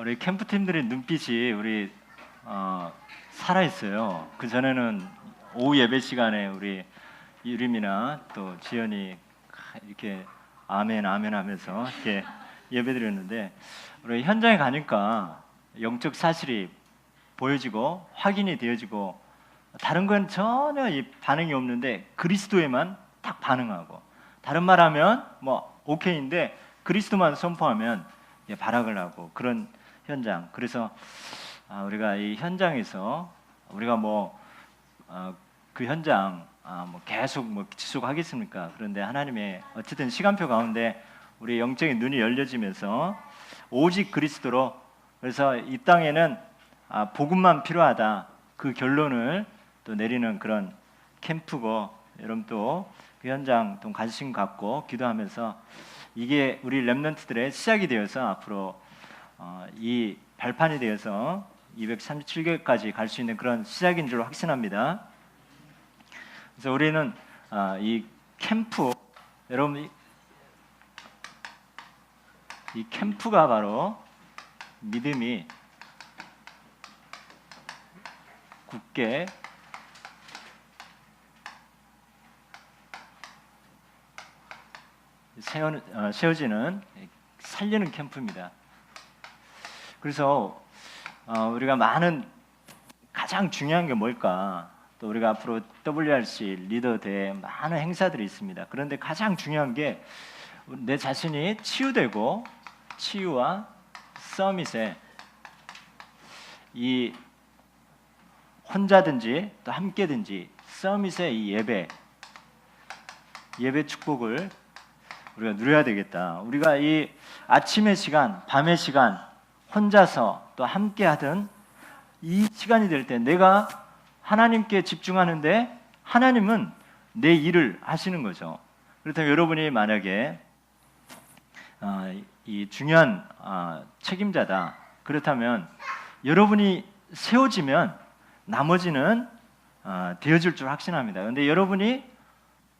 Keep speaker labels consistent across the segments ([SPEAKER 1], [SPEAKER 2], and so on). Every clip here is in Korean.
[SPEAKER 1] 우리 캠프팀들의 눈빛이 우리 살아 있어요. 그 전에는 오후 예배 시간에 우리 유림이나 또 지연이 이렇게 아멘 아멘 하면서 이렇게 예배드렸는데 우리 현장에 가니까 영적 사실이 보여지고 확인이 되어지고 다른 건 전혀 이 반응이 없는데 그리스도에만 딱 반응하고, 다른 말하면 뭐 오케이인데 그리스도만 선포하면 발악을 하고 그런 현장. 그래서 우리가 이 현장에서 우리가 그 현장 계속 지속하겠습니까? 그런데 하나님의 어쨌든 시간표 가운데 우리 영적인 눈이 열려지면서 오직 그리스도로, 그래서 이 땅에는 복음만 필요하다, 그 결론을 또 내리는 그런 캠프고, 여러분 또 그 현장 좀 관심 갖고 기도하면서 이게 우리 렘넌트들의 시작이 되어서 앞으로 이 발판이 되어서 237개까지 갈 수 있는 그런 시작인 줄 확신합니다. 그래서 우리는 이 캠프, 여러분 이 캠프가 바로 믿음이 굳게 세워지는 살리는 캠프입니다. 그래서 우리가 가장 중요한 게 뭘까? 또 우리가 앞으로 WRC 리더 대회 많은 행사들이 있습니다. 그런데 가장 중요한 게 내 자신이 치유되고, 치유와 서밋에 이 혼자든지 또 함께든지 서밋의 이 예배 축복을 우리가 누려야 되겠다. 우리가 이 아침의 시간, 밤의 시간, 혼자서 또 함께 하든 이 시간이 될 때 내가 하나님께 집중하는데 하나님은 내 일을 하시는 거죠. 그렇다면 여러분이 만약에 이 중요한 책임자다, 그렇다면 여러분이 세워지면 나머지는 되어질 줄 확신합니다. 그런데 여러분이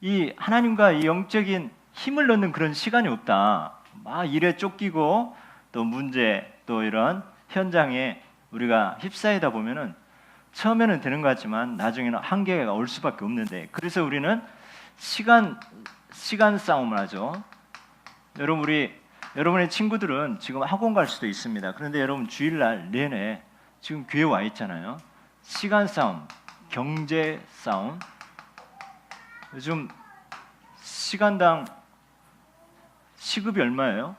[SPEAKER 1] 이 하나님과 이 영적인 힘을 넣는 그런 시간이 없다, 막 일에 쫓기고 또 문제 또 이런 현장에 우리가 휩싸이다 보면은 처음에는 되는 것 같지만 나중에는 한계가 올 수밖에 없는데, 그래서 우리는 시간 싸움을 하죠. 여러분의 친구들은 지금 학원 갈 수도 있습니다. 그런데 여러분 주일날 내내 지금 교회 와 있잖아요. 시간 싸움, 경제 싸움. 요즘 시간당 시급이 얼마예요?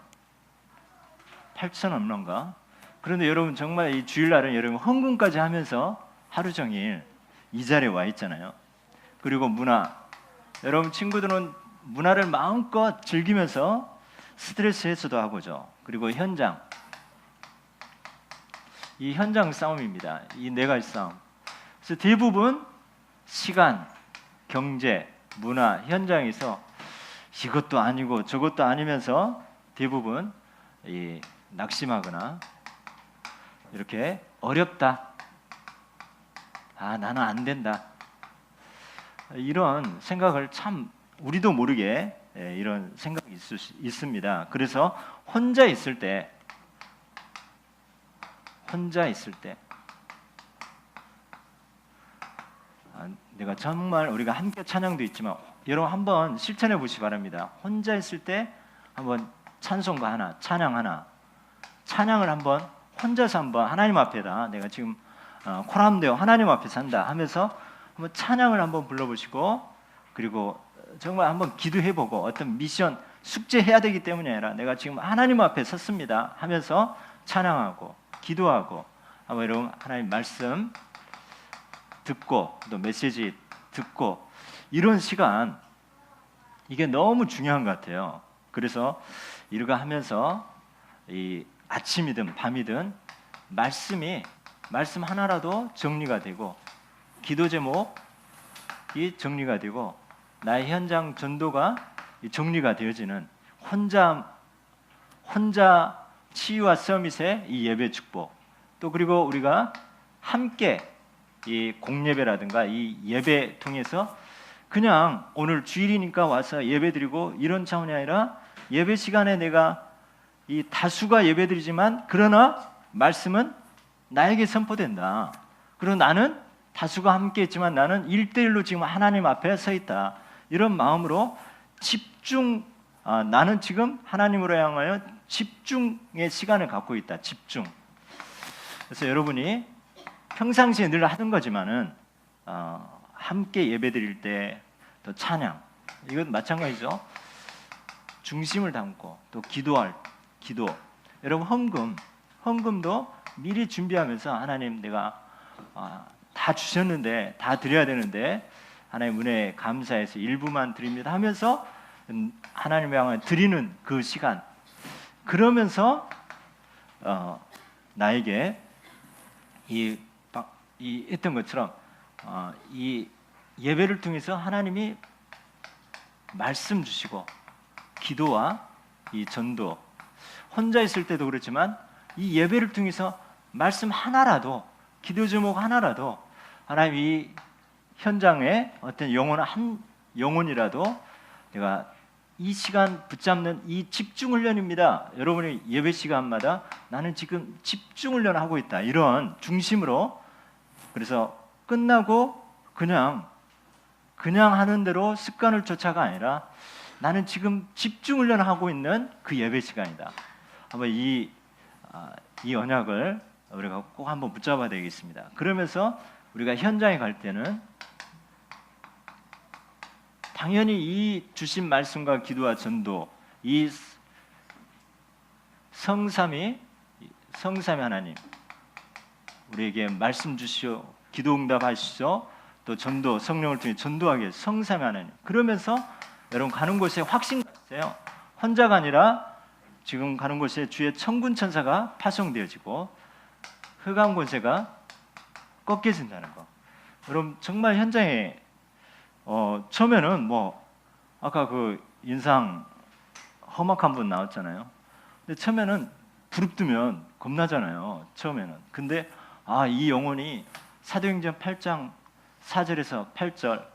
[SPEAKER 1] 8,000원 얼마인가? 그런데 여러분 정말 이 주일날은 여러분 헌금까지 하면서 하루 종일 이 자리에 와 있잖아요. 그리고 문화, 여러분 친구들은 문화를 마음껏 즐기면서 스트레스 해소도 하고죠. 그리고 현장, 이 현장 싸움입니다. 이 네 가지 싸움. 그래서 대부분 시간, 경제, 문화, 현장에서 이것도 아니고 저것도 아니면서 대부분 이 낙심하거나 이렇게 어렵다, 나는 안 된다, 이런 생각을 참 우리도 모르게 이런 생각이 있습니다. 그래서 혼자 있을 때 내가 정말, 우리가 함께 찬양도 있지만 여러분 한번 실천해 보시기 바랍니다. 혼자 있을 때 한번 찬송가 하나, 찬양 하나, 찬양을 한번 혼자서 한번 하나님 앞에다, 내가 지금 코람되어 하나님 앞에 산다 하면서 한번 찬양을 한번 불러보시고, 그리고 정말 한번 기도해보고, 어떤 미션, 숙제해야 되기 때문이 아니라 내가 지금 하나님 앞에 섰습니다 하면서 찬양하고 기도하고, 한번 여러분 하나님 말씀 듣고 또 메시지 듣고, 이런 시간, 이게 너무 중요한 것 같아요. 그래서 이러가 하면서 이 아침이든 밤이든 말씀 하나라도 정리가 되고, 기도 제목이 정리가 되고, 나의 현장 전도가 정리가 되어지는 혼자 치유와 서밋의 이 예배 축복, 또 그리고 우리가 함께 이 공예배라든가 이 예배 통해서 그냥 오늘 주일이니까 와서 예배드리고 이런 차원이 아니라, 예배 시간에 내가 이 다수가 예배드리지만 그러나 말씀은 나에게 선포된다. 그리고 나는 다수가 함께 있지만 나는 1대1로 지금 하나님 앞에 서 있다. 이런 마음으로 나는 지금 하나님으로 향하여 집중의 시간을 갖고 있다. 집중. 그래서 여러분이 평상시에 늘 하던 거지만은 함께 예배드릴 때 또 찬양, 이건 마찬가지죠. 중심을 담고 또 기도. 여러분 헌금도 미리 준비하면서 하나님 내가 다 주셨는데 다 드려야 되는데 하나님 은혜에 감사해서 일부만 드립니다 하면서 하나님을 향해 드리는 그 시간, 그러면서 나에게 이 했던 것처럼 이 예배를 통해서 하나님이 말씀 주시고 기도와 이 전도, 혼자 있을 때도 그렇지만 이 예배를 통해서 말씀 하나라도, 기도 제목 하나라도 하나님 이 현장에 어떤 한 영혼이라도 내가 이 시간 붙잡는 이 집중 훈련입니다. 여러분이 예배 시간마다 나는 지금 집중 훈련을 하고 있다. 이런 중심으로, 그래서 끝나고 그냥 하는 대로 습관을 쫓아가 아니라 나는 지금 집중 훈련을 하고 있는 그 예배 시간이다. 한번 이 언약을 우리가 꼭 한번 붙잡아야 되겠습니다. 그러면서 우리가 현장에 갈 때는 당연히 이 주신 말씀과 기도와 전도, 이 성삼위 하나님 우리에게 말씀 주시오, 기도 응답하시죠, 또 전도, 성령을 통해 전도하게 성삼위 하나님. 그러면서 여러분 가는 곳에 확신이 있어요. 혼자가 아니라 지금 가는 곳에 주의 천군 천사가 파송되어지고 흑암 권세가 꺾여진다는 거. 여러분 정말 현장에 처음에는 뭐 아까 그 인상 험악한 분 나왔잖아요. 근데 처음에는 부릅뜨면 겁나잖아요. 처음에는. 근데 이 영혼이 사도행전 8장 4절에서 8절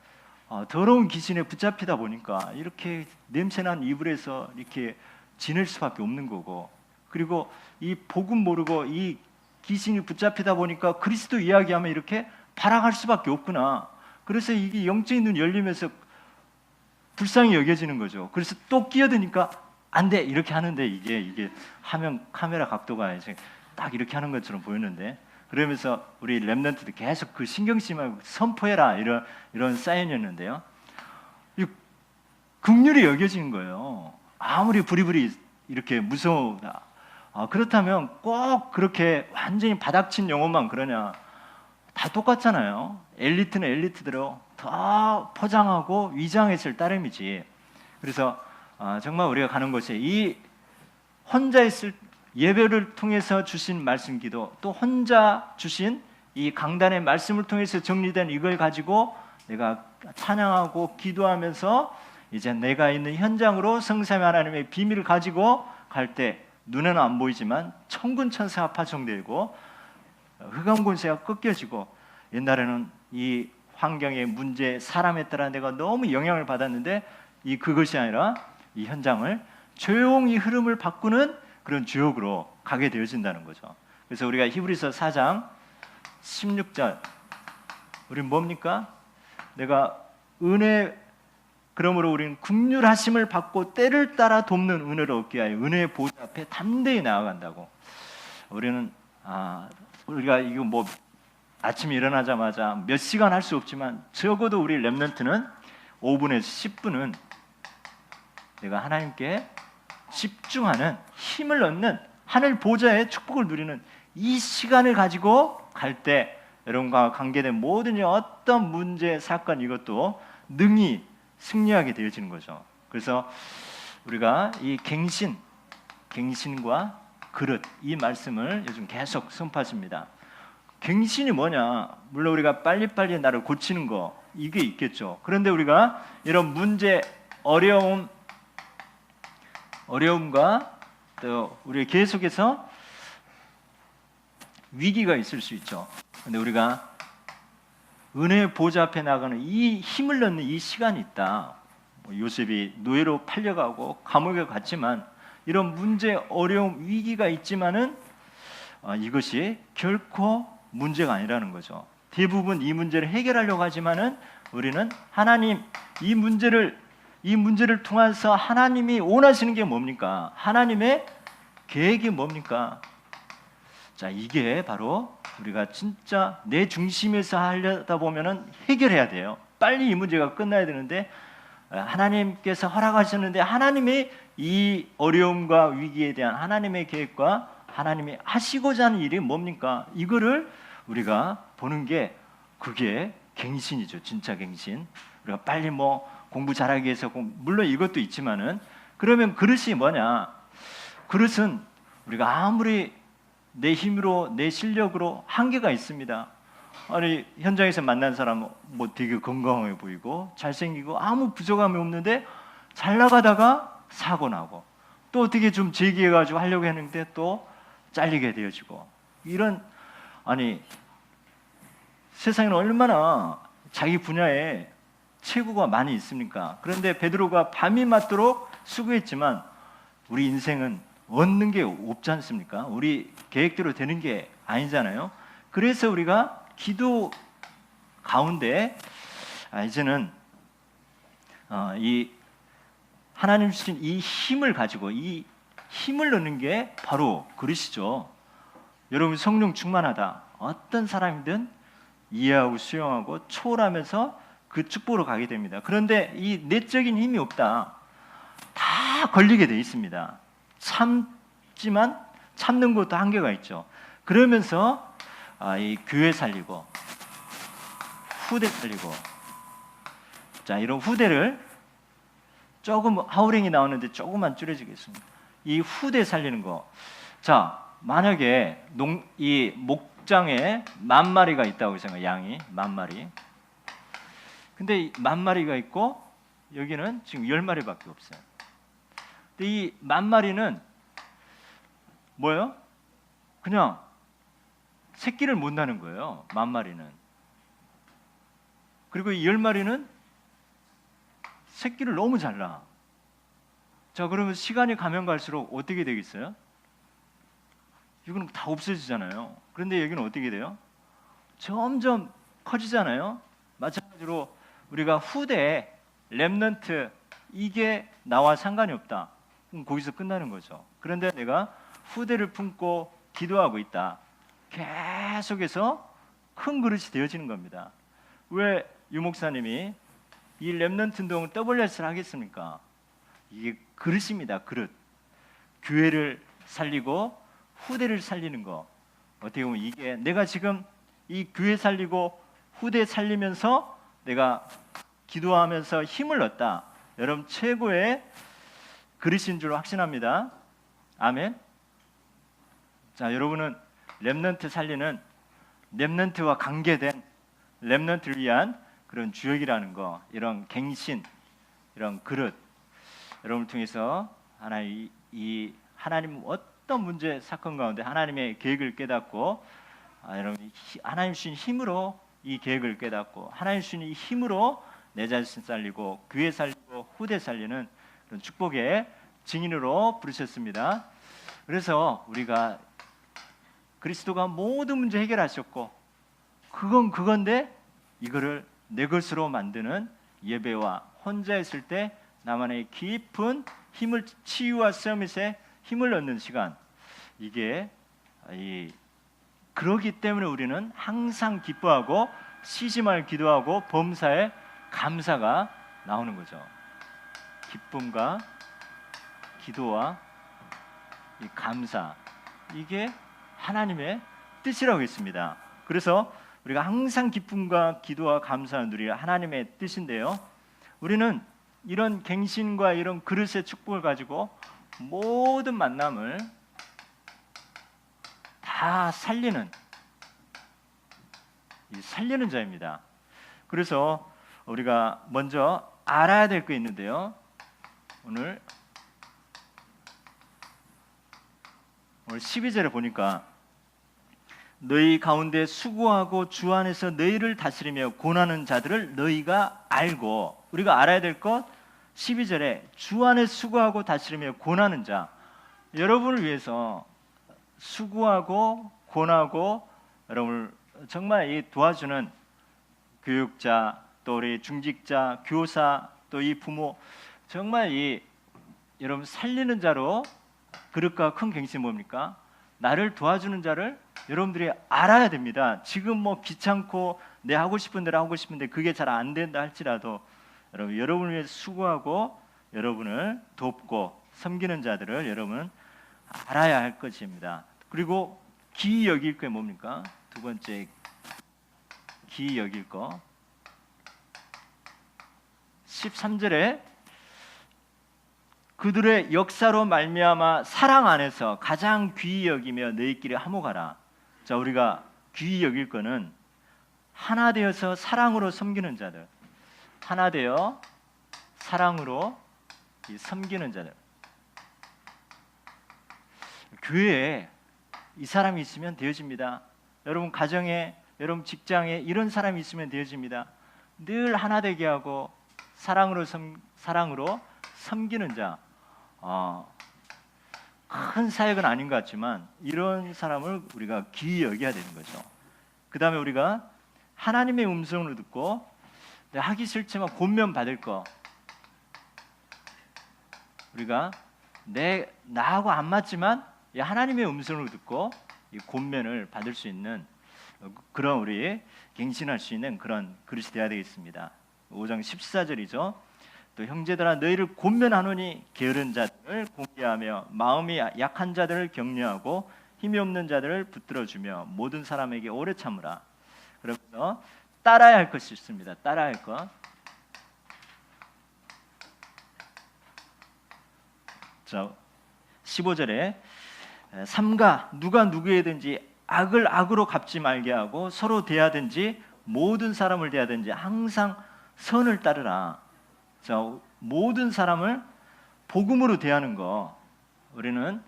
[SPEAKER 1] 더러운 귀신에 붙잡히다 보니까 이렇게 냄새난 이불에서 이렇게 지낼 수밖에 없는 거고, 그리고 이 복음 모르고 이 귀신이 붙잡히다 보니까 그리스도 이야기하면 이렇게 발악할 수밖에 없구나. 그래서 이게 영적인 눈이 열리면서 불쌍히 여겨지는 거죠. 그래서 또 끼어드니까 안 돼 이렇게 하는데 이게 화면 카메라 각도가 딱 이렇게 하는 것처럼 보였는데, 그러면서 우리 렘넌트도 계속 그 신경 쓰지 말고 선포해라 이런 사인이었는데요. 긍휼이 여겨지는 거예요. 아무리 부리부리 이렇게 무서우다. 그렇다면 꼭 그렇게 완전히 바닥친 영혼만 그러냐? 다 똑같잖아요. 엘리트는 엘리트대로 더 포장하고 위장했을 따름이지. 그래서 정말 우리가 가는 곳에 이 혼자 있을 예배를 통해서 주신 말씀 기도, 또 혼자 주신 이 강단의 말씀을 통해서 정리된 이걸 가지고 내가 찬양하고 기도하면서 이제 내가 있는 현장으로 성삼위 하나님의 비밀을 가지고 갈 때 눈에는 안 보이지만 천군 천사가 파송되고 흑암 권세가 꺾여지고, 옛날에는 이 환경의 문제, 사람에 따라 내가 너무 영향을 받았는데 그것이 아니라 이 현장을 조용히 흐름을 바꾸는 그런 주역으로 가게 되어진다는 거죠. 그래서 우리가 히브리서 4장 16절 우린 뭡니까? 내가 그러므로 우리는 긍휼하심을 받고 때를 따라 돕는 은혜를 얻게 하여 은혜의 보좌 앞에 담대히 나아간다고. 우리는 우리가 이거 뭐 아침에 일어나자마자 몇 시간 할 수 없지만 적어도 우리 렘넌트는 5분에서 10분은 내가 하나님께 집중하는, 힘을 얻는, 하늘 보좌의 축복을 누리는 이 시간을 가지고 갈 때 여러분과 관계된 모든 어떤 문제, 사건 이것도 능히 승리하게 되어지는 거죠. 그래서 우리가 이 갱신과 그릇, 이 말씀을 요즘 계속 선포하십니다. 갱신이 뭐냐? 물론 우리가 빨리빨리 나를 고치는 거 이게 있겠죠. 그런데 우리가 이런 문제, 어려움과 또 우리 계속해서 위기가 있을 수 있죠. 근데 우리가 은혜의 보좌 앞에 나가는 이 힘을 넣는 이 시간이 있다. 요셉이 노예로 팔려가고 감옥에 갔지만 이런 문제, 어려움, 위기가 있지만은 이것이 결코 문제가 아니라는 거죠. 대부분 이 문제를 해결하려고 하지만은 우리는 하나님 이 문제를 통해서 하나님이 원하시는 게 뭡니까? 하나님의 계획이 뭡니까? 자, 이게 바로 우리가 진짜 내 중심에서 하려다 보면은 해결해야 돼요. 빨리 이 문제가 끝나야 되는데 하나님께서 허락하셨는데 하나님의 이 어려움과 위기에 대한 하나님의 계획과 하나님이 하시고자 하는 일이 뭡니까? 이거를 우리가 보는 게 그게 갱신이죠. 진짜 갱신. 우리가 빨리 뭐 공부 잘하기 위해서 물론 이것도 있지만은 그러면 그릇이 뭐냐? 그릇은 우리가 아무리 내 힘으로 내 실력으로 한계가 있습니다. 아니 현장에서 만난 사람 뭐 되게 건강해 보이고 잘생기고 아무 부족함이 없는데 잘 나가다가 사고 나고 또 어떻게 좀 재기해가지고 하려고 했는데 또 잘리게 되어지고 이런 아니 세상에는 얼마나 자기 분야에 체구가 많이 있습니까? 그런데 베드로가 밤이 맞도록 수고했지만 우리 인생은 얻는 게 없지 않습니까? 우리 계획대로 되는 게 아니잖아요. 그래서 우리가 기도 가운데 이제는 이 하나님 주신 이 힘을 가지고 이 힘을 넣는 게 바로 그릇이죠. 여러분 성령 충만하다. 어떤 사람이든 이해하고 수용하고 초월하면서 그 축복으로 가게 됩니다. 그런데 이 내적인 힘이 없다. 다 걸리게 돼 있습니다. 참지만 참는 것도 한계가 있죠. 그러면서 이 교회 살리고 후대 살리고 자 이런 후대를 조금 하우링이 나오는데 조금만 줄여주겠습니다. 이 후대 살리는 거. 자 만약에 이 목장에 10,000마리가 있다고 생각해요. 양이 10,000마리. 근데 10,000마리가 있고 여기는 지금 10마리밖에 없어요. 근데 이 10,000마리는 뭐예요? 그냥 새끼를 못 낳는 거예요. 10,000마리는. 그리고 이 10마리는 새끼를 너무 잘 낳아. 자 그러면 시간이 가면 갈수록 어떻게 되겠어요? 이거는 다 없어지잖아요. 그런데 여기는 어떻게 돼요? 점점 커지잖아요. 마찬가지로 우리가 후대, 렘넌트 이게 나와 상관이 없다. 그럼 거기서 끝나는 거죠. 그런데 내가 후대를 품고 기도하고 있다. 계속해서 큰 그릇이 되어지는 겁니다. 왜 유목사님이 이 렘넌트 운동을 WS를 하겠습니까? 이게 그릇입니다. 그릇. 교회를 살리고 후대를 살리는 거. 어떻게 보면 이게 내가 지금 이 교회 살리고 후대 살리면서 내가 기도하면서 힘을 얻다. 여러분 최고의 그릇인 줄 확신합니다. 아멘. 자, 여러분은 렘넌트 살리는 렘넌트와 관계된 렘넌트를 위한 그런 주역이라는 거, 이런 갱신, 이런 그릇 여러분을 통해서 이 하나님 어떤 문제 사건 가운데 하나님의 계획을 깨닫고 여러분 하나님 주신 힘으로 이 계획을 깨닫고 하나님 주신 이 힘으로 내 자신 살리고 교회 살리고 후대 살리는 그런 축복의 증인으로 부르셨습니다. 그래서 우리가 그리스도가 모든 문제 해결하셨고 그건 그건데 이거를 내 것으로 만드는 예배와 혼자 있을 때 나만의 깊은 힘을 치유와 서밋에 힘을 얻는 시간 이게 그러기 때문에 우리는 항상 기뻐하고 쉬지 말 기도하고 범사에 감사가 나오는 거죠. 기쁨과 기도와 이 감사 이게 하나님의 뜻이라고 했습니다. 그래서 우리가 항상 기쁨과 기도와 감사를 누리라 하나님의 뜻인데요. 우리는 이런 갱신과 이런 그릇의 축복을 가지고 모든 만남을 다 살리는 자입니다. 그래서 우리가 먼저 알아야 될 게 있는데요. 오늘 12절에 보니까 너희 가운데 수고하고 주 안에서 너희를 다스리며 고난하는 자들을 너희가 알고 우리가 알아야 될 것 12절에 주 안에 수고하고 다스리며 고난하는 자 여러분을 위해서 수고하고 고나고 여러분을 정말 이 도와주는 교육자, 또 우리 중직자, 교사, 또 이 부모, 정말 이 여러분 살리는 자로 그릇과 큰 갱신이 뭡니까? 나를 도와주는 자를 여러분들이 알아야 됩니다. 지금 뭐 귀찮고 내 하고 싶은 대로 하고 싶은데 그게 잘 안 된다 할지라도 여러분을 위해 수고하고 여러분을 돕고 섬기는 자들을 여러분 알아야 할 것입니다. 그리고 기이 여길 게 뭡니까? 두 번째 기이 여길 거 13절에 그들의 역사로 말미암아 사랑 안에서 가장 귀히 여기며 너희끼리 화목하라. 자, 우리가 귀히 여길 거는 하나 되어서 사랑으로 섬기는 자들, 하나 되어 사랑으로 섬기는 자들. 교회에 이 사람이 있으면 되어집니다. 여러분 가정에, 여러분 직장에 이런 사람이 있으면 되어집니다. 늘 하나 되게 하고 사랑으로 섬기는 자. 큰 사역은 아닌 것 같지만 이런 사람을 우리가 귀히 여겨야 되는 거죠. 그 다음에 우리가 하나님의 음성을 듣고 하기 싫지만 권면 받을 거, 우리가 나하고 안 맞지만 하나님의 음성을 듣고 이 권면을 받을 수 있는 그런 우리 갱신할 수 있는 그런 그릇이 되어야 되겠습니다. 5장 14절이죠. 또 형제들아 너희를 권면하노니 게으른 자들을 공개하며 마음이 약한 자들을 격려하고 힘이 없는 자들을 붙들어주며 모든 사람에게 오래 참으라. 그러면서 따라야 할 것이 있습니다. 따라야 할 것. 자, 15절에 삼가 누가 누구에든지 악을 악으로 갚지 말게 하고 서로 대하든지 모든 사람을 대하든지 항상 선을 따르라. 자, 모든 사람을 복음으로 대하는 거. 우리는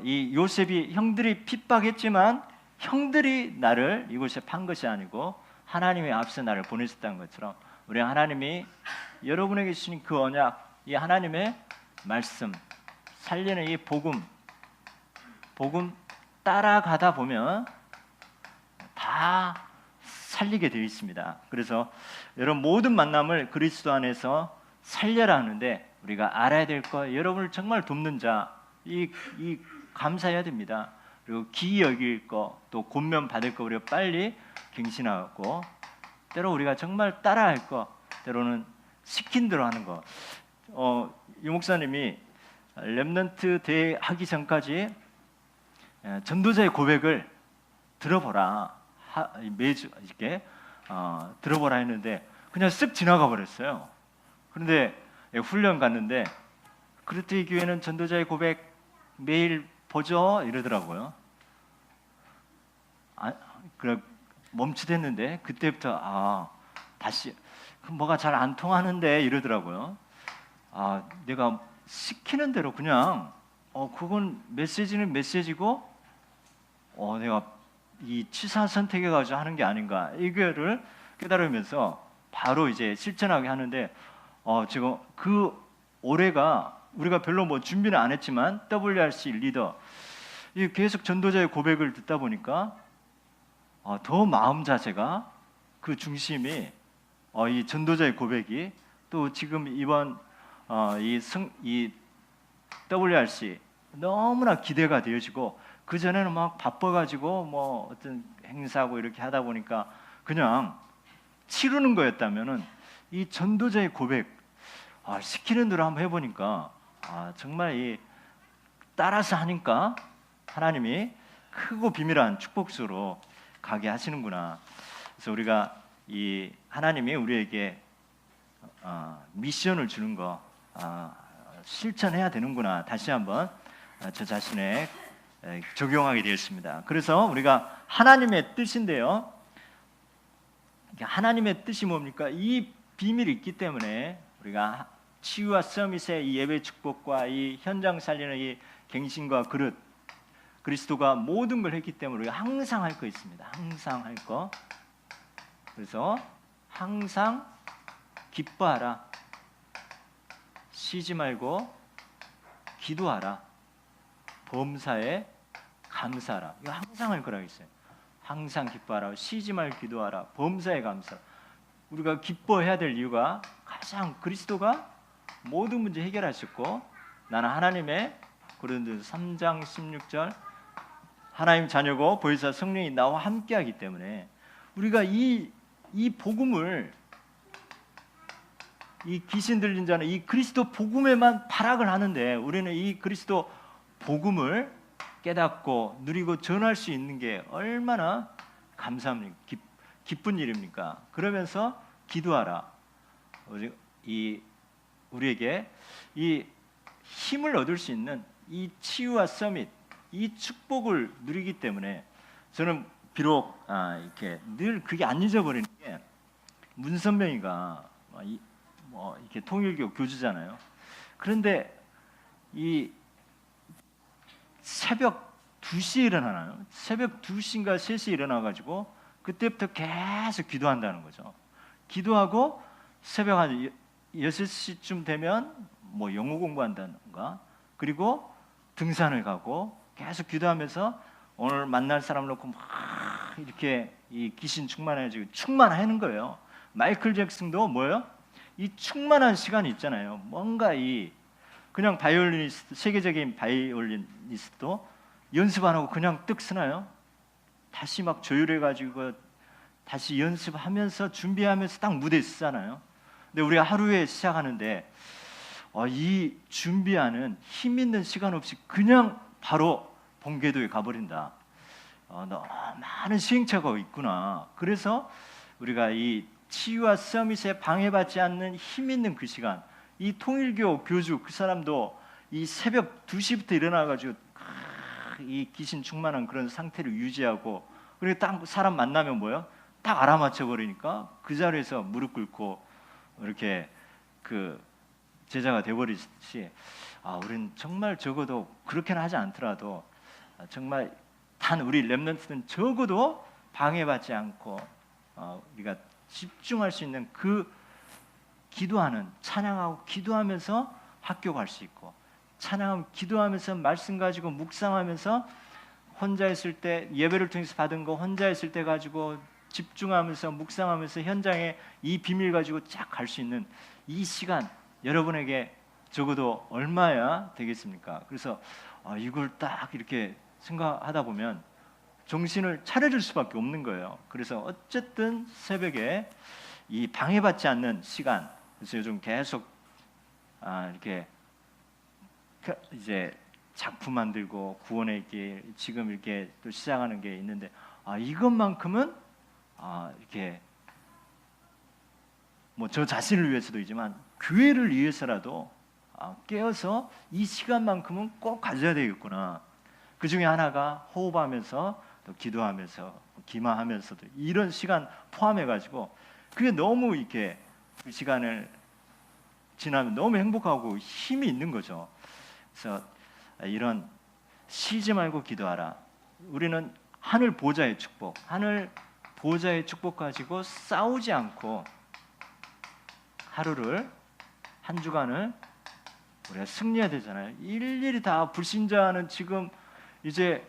[SPEAKER 1] 이 요셉이 형들이 핍박했지만 형들이 나를 이곳에 판 것이 아니고 하나님이 앞서 나를 보내셨다는 것처럼 우리 하나님이 여러분에게 주신 그 언약, 이 하나님의 말씀, 살리는 이 복음 따라가다 보면 다 살리게 되어 있습니다. 그래서 여러분 모든 만남을 그리스도 안에서 살려라 하는데 우리가 알아야 될 거, 여러분을 정말 돕는 자, 이 감사해야 됩니다. 그리고 기이 여길 거, 또 권면 받을 거 우리가 빨리 갱신하고, 때로 우리가 정말 따라할 거, 때로는 시킨 대로 하는 거. 유 목사님이 렘넌트 대회 하기 전까지 전도자의 고백을 들어보라, 매주 이렇게 들어보라 했는데 그냥 쓱 지나가 버렸어요. 그런데 훈련 갔는데 그리스도의 교회는 전도자의 고백 매일 보죠 이러더라고요. 그래 멈칫했는데 그때부터 다시 뭐가 잘 안 통하는데 이러더라고요. 내가 시키는 대로 그냥 그건 메시지는 메시지고 내가 이 취사 선택해가지고 하는 게 아닌가, 이거를 깨달으면서 바로 이제 실천하게 하는데 지금 그 올해가 우리가 별로 뭐 준비는 안 했지만 WRC 리더 계속 전도자의 고백을 듣다 보니까 더 마음 자세가 그 중심이 이 전도자의 고백이 또 지금 이번 이 WRC 너무나 기대가 되어지고 그 전에는 막 바빠가지고 뭐 어떤 행사하고 이렇게 하다 보니까 그냥 치르는 거였다면은 이 전도자의 고백 시키는 대로 한번 해보니까 정말 이 따라서 하니까 하나님이 크고 비밀한 축복수로 가게 하시는구나. 그래서 우리가 이 하나님이 우리에게 미션을 주는 거 실천해야 되는구나. 다시 한번 저 자신에 적용하게 되었습니다. 그래서 우리가 하나님의 뜻인데요. 하나님의 뜻이 뭡니까? 이 비밀이 있기 때문에 우리가 치유와 서밋의 이 예배 축복과 이 현장 살리는 이 갱신과 그릇, 그리스도가 모든 걸 했기 때문에 우리가 항상 할 거 있습니다. 항상 할 거. 그래서 항상 기뻐하라, 쉬지 말고 기도하라, 범사에 감사하라. 이거 항상 할 거라고 했어요. 항상 기뻐하라. 쉬지 말고 기도하라. 범사에 감사. 우리가 기뻐해야 될 이유가 가장 그리스도가 모든 문제 해결하셨고 나는 하나님의 고린도서 3장 16절 하나님 자녀고 보혜사 성령이 나와 함께하기 때문에 우리가 이 복음을 이 귀신 들린 자는 이 그리스도 복음에만 발악을 하는데 우리는 이 그리스도 복음을 깨닫고 누리고 전할 수 있는 게 얼마나 감사합니까? 기쁜 일입니까? 그러면서 기도하라. 우리에게 이 힘을 얻을 수 있는 이 치유와 서밋, 이 축복을 누리기 때문에 저는 비록 이렇게 늘 그게 안 잊어버리는 게 문선명이가 이렇게 통일교 교주잖아요. 그런데 이 새벽 2시에 일어나나요? 새벽 2시인가 3시에 일어나가지고 그때부터 계속 기도한다는 거죠. 기도하고 새벽 한 6시쯤 되면 뭐 영어 공부한다든가 그리고 등산을 가고 계속 기도하면서 오늘 만날 사람 놓고 막 이렇게 이 귀신 충만해지고 충만하는 거예요. 마이클 잭슨도 뭐예요? 이 충만한 시간이 있잖아요. 뭔가 그냥 바이올리니스트 세계적인 바이올리니스트도 연습 안 하고 그냥 뜩 쓰나요? 다시 막 조율해 가지고 다시 연습하면서 준비하면서 딱 무대에 쓰잖아요. 근데 우리가 하루에 시작하는데 이 준비하는 힘 있는 시간 없이 그냥 바로 본궤도에 가버린다. 너무 많은 시행착오가 있구나. 그래서 우리가 이 치유와 서밋에 방해받지 않는 힘 있는 그 시간, 이 통일교 교주 그 사람도 이 새벽 2시부터 일어나가지고 이 귀신 충만한 그런 상태를 유지하고 그리고 딱 사람 만나면 뭐요? 딱 알아맞혀 버리니까 그 자리에서 무릎 꿇고 이렇게 그 제자가 돼버리듯이 우리는 정말 적어도 그렇게는 하지 않더라도 정말 단 우리 렘넌트는 적어도 방해받지 않고 우리가 집중할 수 있는 그 기도하는 찬양하고 기도하면서 학교 갈 수 있고 찬양하면 기도하면서 말씀 가지고 묵상하면서 혼자 있을 때 예배를 통해서 받은 거 혼자 있을 때 가지고 집중하면서 묵상하면서 현장에 이 비밀 가지고 쫙 갈 수 있는 이 시간 여러분에게 적어도 얼마야 되겠습니까? 그래서 이걸 딱 이렇게 생각하다 보면 정신을 차려줄 수밖에 없는 거예요. 그래서 어쨌든 새벽에 이 방해받지 않는 시간. 그래서 요즘 계속 이렇게 이제 작품 만들고 구원의 길 지금 이렇게 또 시작하는 게 있는데 이것만큼은 이렇게 뭐 저 자신을 위해서도이지만 교회를 위해서라도 깨어서 이 시간만큼은 꼭 가져야 되겠구나. 그 중에 하나가 호흡하면서 또 기도하면서 기마하면서도 이런 시간 포함해가지고 그게 너무 이렇게 그 시간을 지나면 너무 행복하고 힘이 있는 거죠. 그래서 이런 쉬지 말고 기도하라. 우리는 하늘 보좌의 축복, 하늘 보좌의 축복 가지고 싸우지 않고 하루를 한 주간을 우리가 승리해야 되잖아요. 일일이 다 불신자는 지금 이제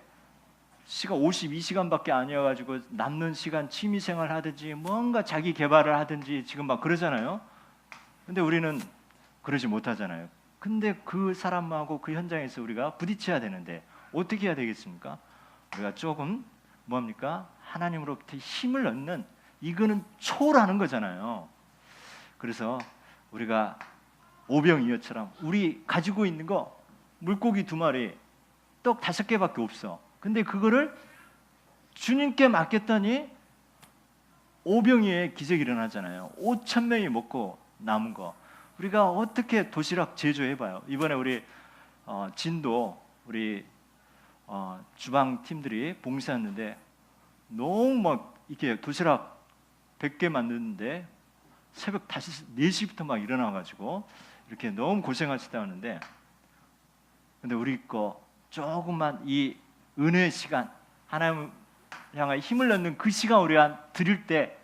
[SPEAKER 1] 시간 52시간밖에 아니어가지고 남는 시간 취미생활 하든지 뭔가 자기 개발을 하든지 지금 막 그러잖아요. 근데 우리는 그러지 못하잖아요. 근데 그 사람하고 그 현장에서 우리가 부딪혀야 되는데 어떻게 해야 되겠습니까? 우리가 조금 뭡니까? 하나님으로부터 힘을 얻는 이거는 초월하는 거잖아요. 그래서 우리가 오병이어처럼 우리 가지고 있는 거 물고기 2마리, 떡 5개밖에 없어. 근데 그거를 주님께 맡겼더니 오병이어의 기적이 일어나잖아요. 5,000명이 먹고 남은 거. 우리가 어떻게 도시락 제조해봐요. 이번에 우리 진도 우리 주방 팀들이 봉사했는데 너무 막 이렇게 도시락 100개 만드는데 새벽 4시부터 막 일어나가지고 이렇게 너무 고생하시다 하는데 근데 우리 거 조금만 이 은혜의 시간 하나님 향하여 힘을 넣는 그 시간 우리가 드릴 때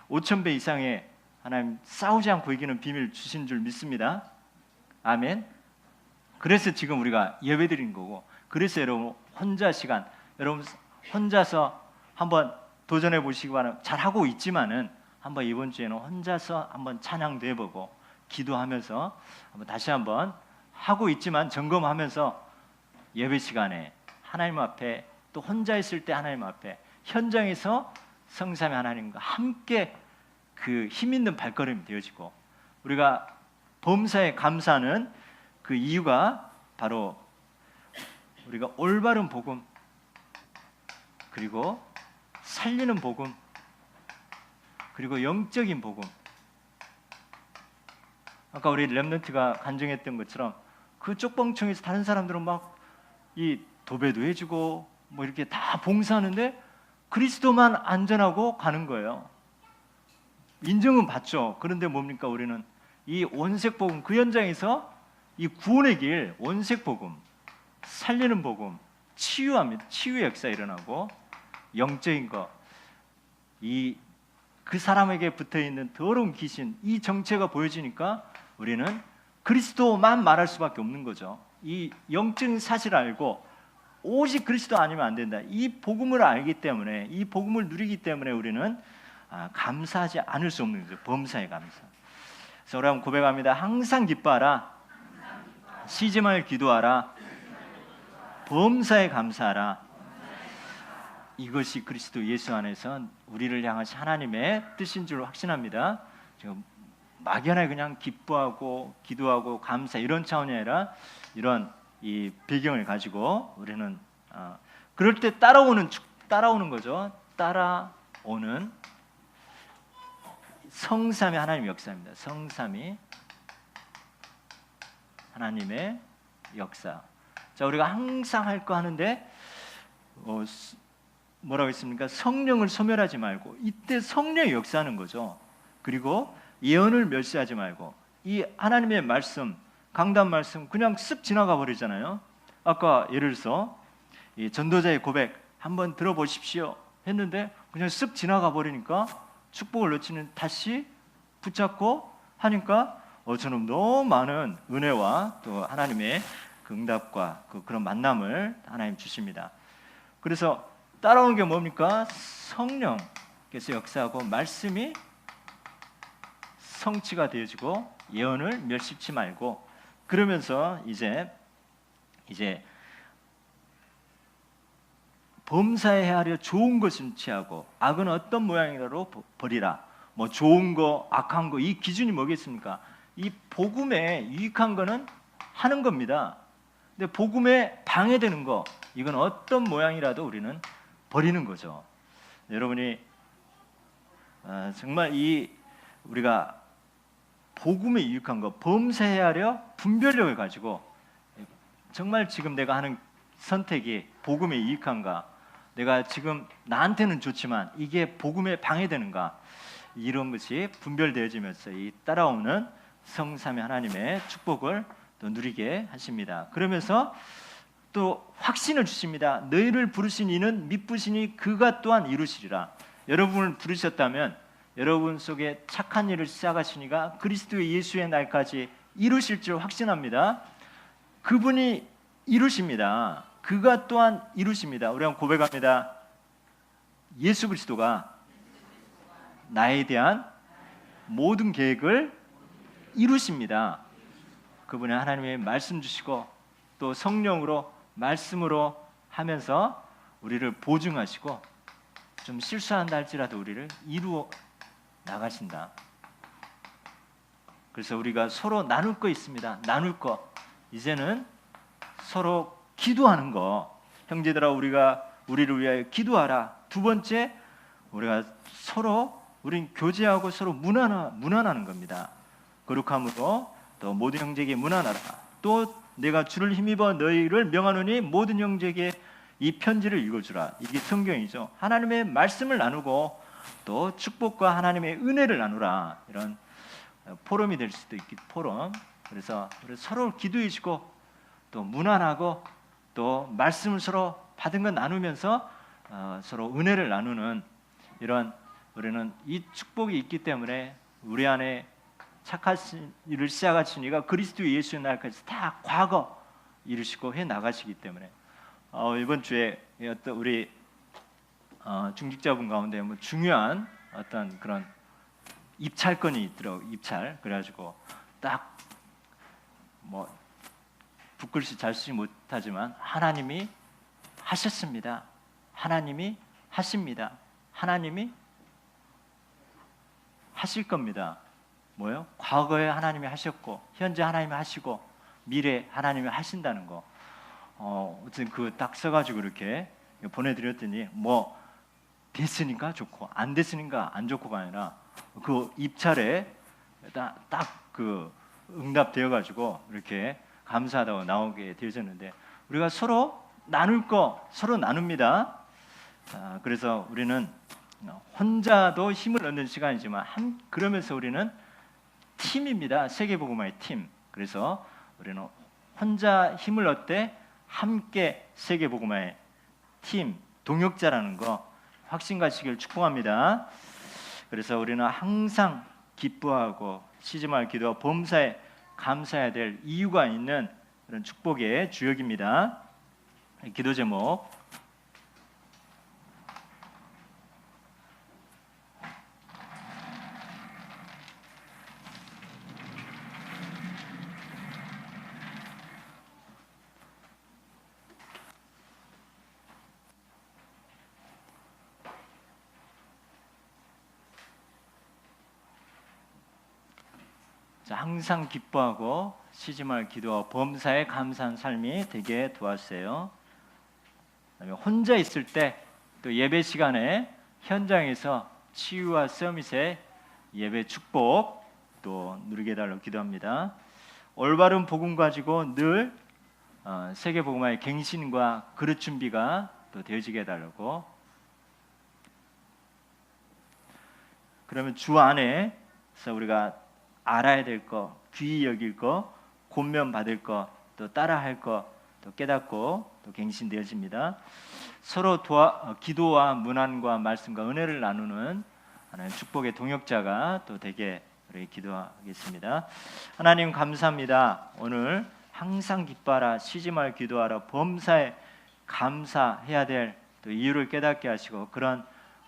[SPEAKER 1] 5,000배 이상의 하나님 싸우지 않고 이기는 비밀 주신 줄 믿습니다. 아멘. 그래서 지금 우리가 예배 드린 거고 그래서 여러분 혼자 시간 여러분 혼자서 한번 도전해 보시기 바랍니다. 잘 하고 있지만은 한번 이번 주에는 혼자서 한번 찬양도 해보고 기도하면서 한번 다시 한번 하고 있지만 점검하면서 예배 시간에 하나님 앞에 또 혼자 있을 때 하나님 앞에 현장에서 성삼위 하나님과 함께 그 힘 있는 발걸음이 되어지고 우리가 범사에 감사하는 그 이유가 바로 우리가 올바른 복음 그리고 살리는 복음 그리고 영적인 복음 아까 우리 렘넌트가 간증했던 것처럼 그 쪽방청에서 다른 사람들은 막 이 도배도 해주고 뭐 이렇게 다 봉사하는데 그리스도만 안전하고 가는 거예요. 인정은 받죠. 그런데 뭡니까? 우리는 이 원색 복음 그 현장에서 이 구원의 길 원색 복음 살리는 복음 치유합니다. 치유의 역사 일어나고 영적인 거 이 그 사람에게 붙어 있는 더러운 귀신 이 정체가 보여지니까 우리는 그리스도만 말할 수밖에 없는 거죠. 이 영적인 사실을 알고 오직 그리스도 아니면 안 된다. 이 복음을 알기 때문에 이 복음을 누리기 때문에 우리는 감사하지 않을 수 없는 거죠. 범사에 감사. 그래서 우리 한번 고백합니다. 항상 기뻐하라. 쉬지 말고 기도하라. 범사에 감사하라. 이것이 그리스도 예수 안에서 우리를 향하신 하나님의 뜻인 줄 확신합니다. 지금 막연하게 그냥 기뻐하고 기도하고 감사 이런 차원이 아니라 이런 이 배경을 가지고 우리는 그럴 때 따라오는 거죠. 따라오는 성삼위 하나님의 역사입니다. 성삼위 하나님의 역사. 자, 우리가 항상 할 거 하는데 뭐라고 했습니까? 성령을 소멸하지 말고 이때 성령이 역사하는 거죠. 그리고 예언을 멸시하지 말고 이 하나님의 말씀, 강단 말씀 그냥 쓱 지나가 버리잖아요. 아까 예를 들어서 이 전도자의 고백 한번 들어보십시오 했는데 그냥 쓱 지나가 버리니까 축복을 놓치는 다시 붙잡고 하니까 저는 너무 많은 은혜와 또 하나님의 그 응답과 그런 만남을 하나님 주십니다. 그래서 따라오는 게 뭡니까? 성령께서 역사하고 말씀이 성취가 되어지고 예언을 멸시치 말고 그러면서 이제 범사에 헤아려 좋은 것은 취하고 악은 어떤 모양이라도 버리라. 뭐 좋은 거, 악한 거 이 기준이 뭐겠습니까? 이 복음에 유익한 거는 하는 겁니다. 근데 복음에 방해되는 거 이건 어떤 모양이라도 우리는 버리는 거죠. 여러분이 정말 우리가 복음에 유익한 거 범사해하려 분별력을 가지고 정말 지금 내가 하는 선택이 복음에 유익한가 내가 지금 나한테는 좋지만 이게 복음에 방해되는가 이런 것이 분별되어지면서 이 따라오는 성삼위 하나님의 축복을 또 누리게 하십니다. 그러면서 또 확신을 주십니다. 너희를 부르신 이는 미쁘시니 그가 또한 이루시리라. 여러분을 부르셨다면 여러분 속에 착한 일을 시작하시니가 그리스도의 예수의 날까지 이루실 줄 확신합니다. 그분이 이루십니다. 그가 또한 이루십니다. 우리 한번 고백합니다. 예수 그리스도가 나에 대한 모든 계획을 이루십니다. 그분은 하나님의 말씀 주시고 또 성령으로 말씀으로 하면서 우리를 보증하시고 좀 실수한다 할지라도 우리를 이루어 나가신다. 그래서 우리가 서로 나눌 거 있습니다. 나눌 거 이제는 서로 기도하는 거 형제들아 우리가 우리를 위하여 기도하라. 두 번째 우리가 서로 우린 교제하고 서로 문안하는 겁니다. 거룩함으로 또 모든 형제에게 문안하라. 또 내가 주를 힘입어 너희를 명하노니 모든 형제에게 이 편지를 읽어주라. 이게 성경이죠. 하나님의 말씀을 나누고 또 축복과 하나님의 은혜를 나누라. 이런 포럼이 될 수도 있기 포럼. 그래서 우리 서로 기도해 주고 또 문안하고 또 말씀을 서로 받은 것 나누면서 서로 은혜를 나누는 이런 우리는 이 축복이 있기 때문에 우리 안에 착하신 일을 시작하신 이가 그리스도 예수의 날까지 다 과거 이루시고 해 나가시기 때문에 이번 주에 어떤 우리 중직자분 가운데 뭐 중요한 어떤 그런 입찰건이 있더라고. 입찰. 그래가지고 딱 뭐 붓글씨 잘 쓰지 못하지만 하나님이 하셨습니다. 하나님이 하십니다. 하나님이 하실 겁니다. 뭐요? 과거에 하나님이 하셨고 현재 하나님이 하시고 미래 하나님이 하신다는 거. 어쨌든 그 딱 써가지고 이렇게 보내드렸더니 뭐 됐으니까 좋고 안 됐으니까 안 좋고가 아니라 그 입찰에 딱 그 응답되어가지고 이렇게 감사하다고 나오게 되어졌는데 우리가 서로 나눌 거 서로 나눕니다. 그래서 우리는 혼자도 힘을 얻는 시간이지만 그러면서 우리는 팀입니다. 세계복음화의 팀. 그래서 우리는 혼자 힘을 얻되 함께 세계복음화의 팀, 동역자라는 거 확신가시길 축복합니다. 그래서 우리는 항상 기뻐하고 쉬지 말 기도와 범사에 감사해야 될 이유가 있는 그런 축복의 주역입니다. 기도 제목 항상 기뻐하고 쉬지 말 기도와 범사에 감사한 삶이 되게 도와주세요. 혼자 있을 때 또 예배 시간에 현장에서 치유와 서밋의 예배 축복 또 누리게 해달라고 기도합니다. 올바른 복음 가지고 늘 세계 복음화의 갱신과 그릇 준비가 또 되어지게 해달라고. 그러면 주 안에서 우리가 알아야 될 거, 귀히 여길 거, 권면 받을 거, 또 따라할 거, 또 깨닫고 또 갱신되어집니다. 서로 기도와 문안과 말씀과 은혜를 나누는 하나님 축복의 동역자가 또 되게 우리 기도하겠습니다. 하나님 감사합니다. 오늘 항상 기뻐하라, 쉬지 말 기도하라, 범사에 감사해야 될 또 이유를 깨닫게 하시고 그런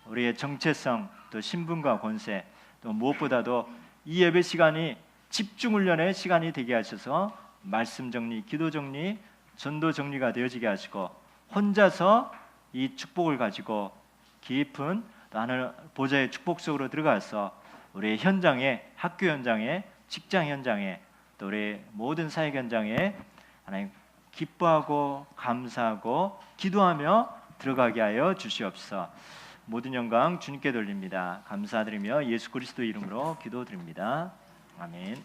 [SPEAKER 1] 우리의 정체성, 또 신분과 권세, 또 무엇보다도 이 예배 시간이 집중 훈련의 시간이 되게 하셔서 말씀 정리, 기도 정리, 전도 정리가 되어지게 하시고 혼자서 이 축복을 가지고 깊은 하늘 보좌의 축복 속으로 들어가서 우리 현장에, 학교 현장에, 직장 현장에, 또 우리 모든 사역 현장에 하나님 기뻐하고 감사하고 기도하며 들어가게 하여 주시옵소서. 모든 영광 주님께 돌립니다. 감사드리며 예수 그리스도 이름으로 기도드립니다. 아멘.